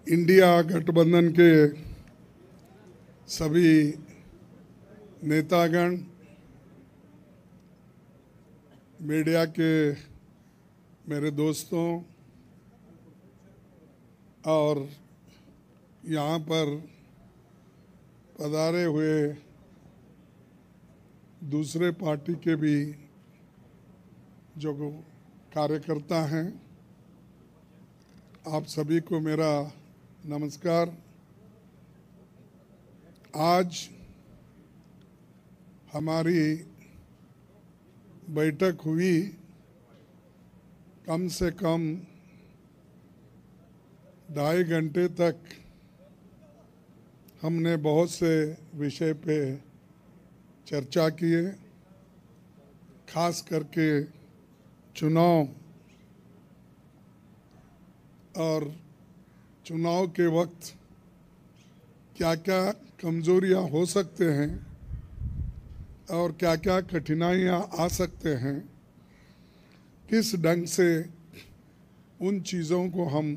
India गठबंधन के सभी नेतागण, मीडिया के मेरे दोस्तों और यहाँ पर पधारे हुए दूसरे पार्टी के भी जो कार्यकर्ता हैं, आप सभी को मेरा नमस्कार। आज हमारी बैठक हुई, कम से कम 2.5 घंटे तक हमने बहुत से विषय पे चर्चा किए, खास करके चुनाव और चुनाव के वक्त क्या क्या कमज़ोरियाँ हो सकते हैं और क्या क्या कठिनाइयाँ आ सकते हैं, किस ढंग से उन चीज़ों को हम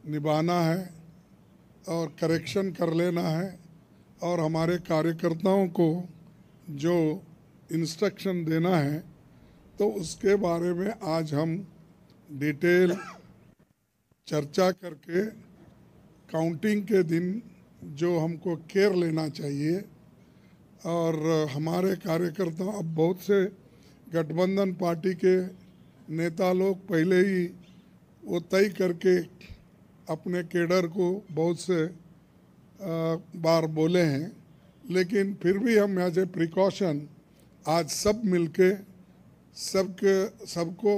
निभाना है और करेक्शन कर लेना है और हमारे कार्यकर्ताओं को जो इंस्ट्रक्शन देना है, तो उसके बारे में आज हम डिटेल चर्चा करके काउंटिंग के दिन जो हमको केयर लेना चाहिए। और हमारे कार्यकर्ता, अब बहुत से गठबंधन पार्टी के नेता लोग पहले ही वो तय करके अपने केडर को बहुत से बार बोले हैं, लेकिन फिर भी हम एज ए प्रिकॉशन आज सब मिलके सबको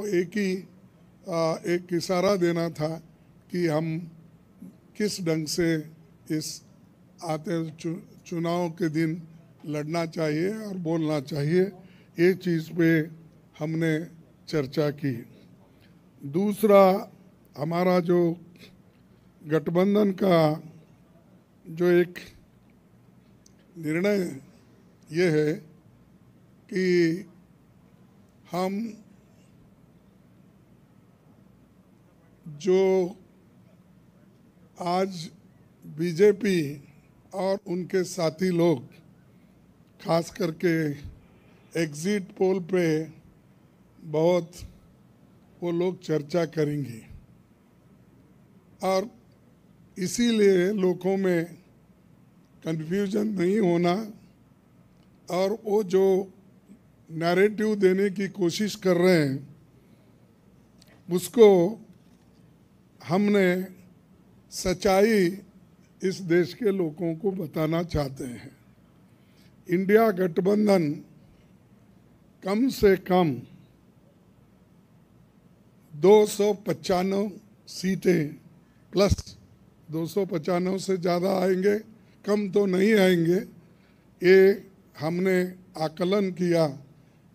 एक इशारा देना था कि हम किस ढंग से इस आते चुनाव के दिन लड़ना चाहिए और बोलना चाहिए। ये चीज़ पे हमने चर्चा की। दूसरा, हमारा जो गठबंधन का जो एक निर्णय ये है कि हम जो आज बीजेपी और उनके साथी लोग खास करके एग्जिट पोल पे बहुत वो लोग चर्चा करेंगे और इसीलिए लोगों में कंफ्यूजन नहीं होना और वो जो नैरेटिव देने की कोशिश कर रहे हैं उसको हमने सच्चाई इस देश के लोगों को बताना चाहते हैं। इंडिया गठबंधन कम से कम 295 सीटें प्लस 295 से ज़्यादा आएंगे, कम तो नहीं आएंगे। ये हमने आकलन किया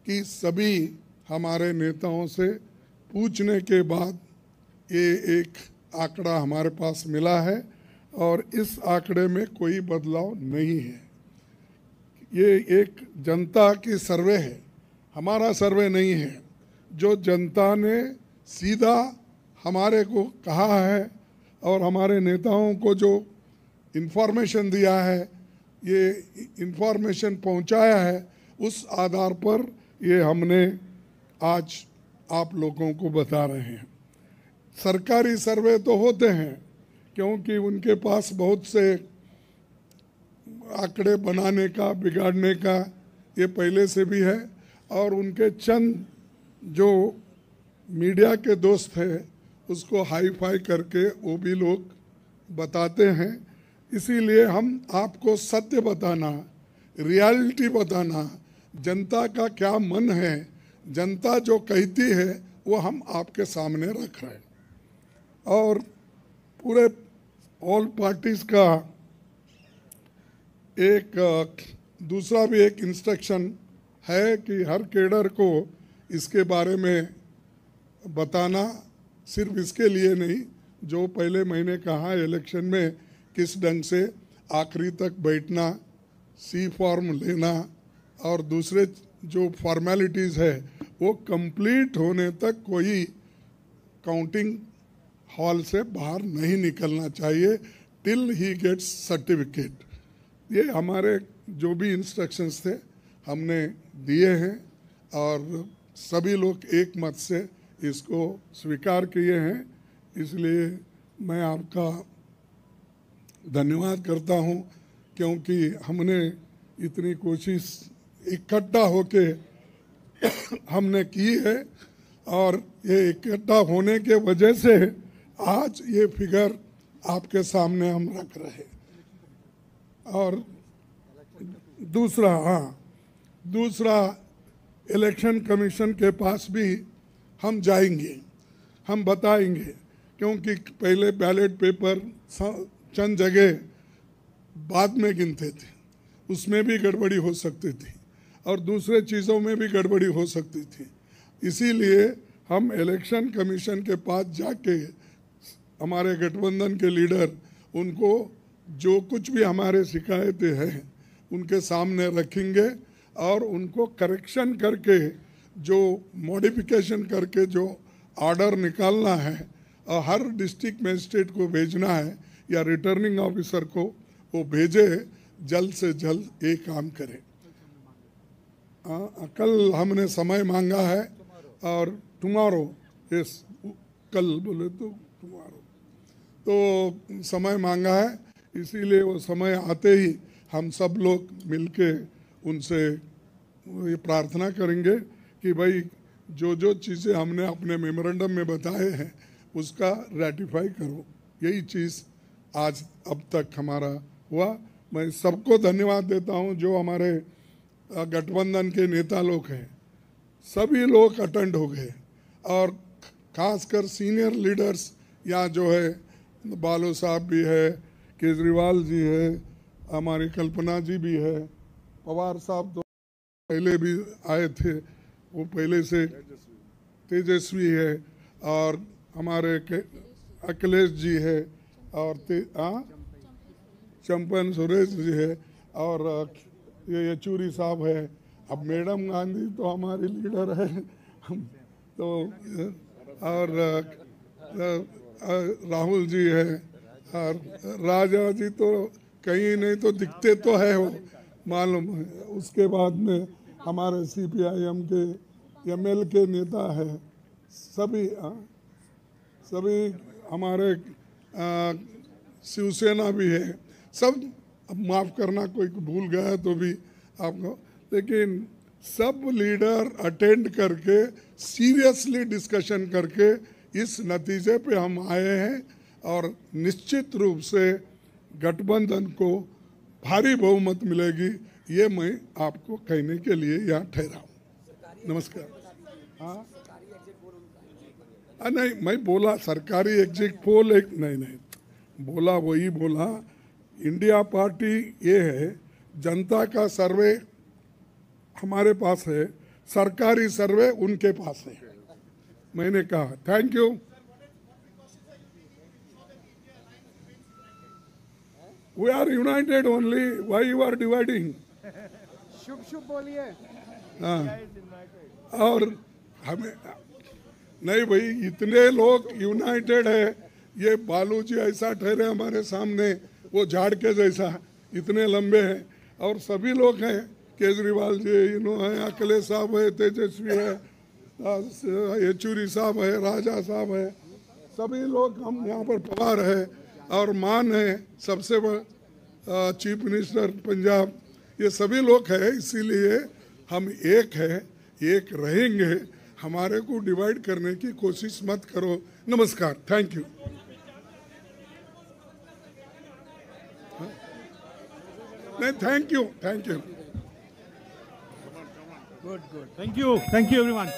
कि सभी हमारे नेताओं से पूछने के बाद ये एक आंकड़ा हमारे पास मिला है और इस आंकड़े में कोई बदलाव नहीं है। ये एक जनता की सर्वे है, हमारा सर्वे नहीं है। जो जनता ने सीधा हमारे को कहा है और हमारे नेताओं को जो इन्फॉर्मेशन दिया है, ये इन्फॉर्मेशन पहुंचाया है, उस आधार पर ये हमने आज आप लोगों को बता रहे हैं। सरकारी सर्वे तो होते हैं क्योंकि उनके पास बहुत से आंकड़े बनाने का, बिगाड़ने का ये पहले से भी है और उनके चंद जो मीडिया के दोस्त हैं उसको हाई फाई करके वो भी लोग बताते हैं। इसीलिए हम आपको सत्य बताना, रियलिटी बताना, जनता का क्या मन है, जनता जो कहती है वो हम आपके सामने रख रहे हैं। और पूरे ऑल पार्टीज का एक दूसरा भी एक इंस्ट्रक्शन है कि हर केडर को इसके बारे में बताना, सिर्फ इसके लिए नहीं, जो पहले मैंने कहा इलेक्शन में किस ढंग से आखिरी तक बैठना, सी फॉर्म लेना और दूसरे जो फॉर्मेलिटीज़ है वो कंप्लीट होने तक कोई काउंटिंग हॉल से बाहर नहीं निकलना चाहिए टिल ही गेट्स सर्टिफिकेट। ये हमारे जो भी इंस्ट्रक्शंस थे हमने दिए हैं और सभी लोग एक मत से इसको स्वीकार किए हैं, इसलिए मैं आपका धन्यवाद करता हूं, क्योंकि हमने इतनी कोशिश इकट्ठा होके हमने की है और ये इकट्ठा होने के वजह से आज ये फिगर आपके सामने हम रख रहे हैं। और दूसरा इलेक्शन कमीशन के पास भी हम जाएंगे, हम बताएंगे, क्योंकि पहले बैलेट पेपर चंद जगह बाद में गिनते थे, उसमें भी गड़बड़ी हो सकती थी और दूसरे चीज़ों में भी गड़बड़ी हो सकती थी। इसीलिए हम इलेक्शन कमीशन के पास जाके हमारे गठबंधन के लीडर उनको जो कुछ भी हमारे शिकायतें हैं उनके सामने रखेंगे और उनको करेक्शन करके जो मॉडिफिकेशन करके जो ऑर्डर निकालना है और हर डिस्ट्रिक्ट मजिस्ट्रेट को भेजना है या रिटर्निंग ऑफिसर को वो भेजे, जल्द से जल्द ये काम करें। कल हमने समय मांगा है और टुमारो, यस कल बोले तो टुमारो, तो समय मांगा है, इसीलिए वो समय आते ही हम सब लोग मिलके उनसे ये प्रार्थना करेंगे कि भाई जो जो चीज़ें हमने अपने मेमोरेंडम में बताए हैं उसका रेटिफाई करो। यही चीज़ आज अब तक हमारा हुआ। मैं सबको धन्यवाद देता हूं जो हमारे गठबंधन के नेता लोग हैं, सभी लोग अटेंड हो गए और खासकर सीनियर लीडर्स यहाँ जो है, बालो साहब भी है, केजरीवाल जी है, हमारी कल्पना जी भी है, पवार साहब तो पहले भी आए थे, वो पहले से तेजस्वी है, और हमारे अखिलेश जी है, और चंपन सुरेश जी है, और ये येचूरी साहब है। अब मैडम गांधी तो हमारी लीडर है तो, और राहुल जी है, और राजा जी तो कहीं नहीं तो दिखते तो है वो मालूम है। उसके बाद में हमारे CPIM के ML के नेता है, सभी हमारे शिवसेना भी है, सब माफ़ करना कोई भूल गया तो भी आपको, लेकिन सब लीडर अटेंड करके सीरियसली डिस्कशन करके इस नतीजे पे हम आए हैं और निश्चित रूप से गठबंधन को भारी बहुमत मिलेगी, ये मैं आपको कहने के लिए यहाँ ठहरा हूँ। नमस्कार। हाँ नहीं, मैं बोला सरकारी एग्जिट पोल एक नहीं बोला, वही बोला। इंडिया पार्टी ये है, जनता का सर्वे हमारे पास है, सरकारी सर्वे उनके पास है। मैंने कहा thank you. We are united only, why you are dividing? शुभ शुभ बोलिए। हाँ, और हमें नहीं भाई, इतने लोग यूनाइटेड है, ये बालू जी ऐसा ठहरे हमारे सामने, वो झाड़ के जैसा इतने लंबे हैं, और सभी लोग हैं, केजरीवाल जी है, अखिलेश साहब है, तेजस्वी है, येचूरी साहब है, राजा साहब है, सभी लोग हम यहाँ पर पवार है, और मान है सबसे बड़ा चीफ मिनिस्टर पंजाब, ये सभी लोग हैं। इसीलिए हम एक है, एक रहेंगे, हमारे को डिवाइड करने की कोशिश मत करो। नमस्कार, थैंक यू। नहीं, thank you. Good, thank you everyone.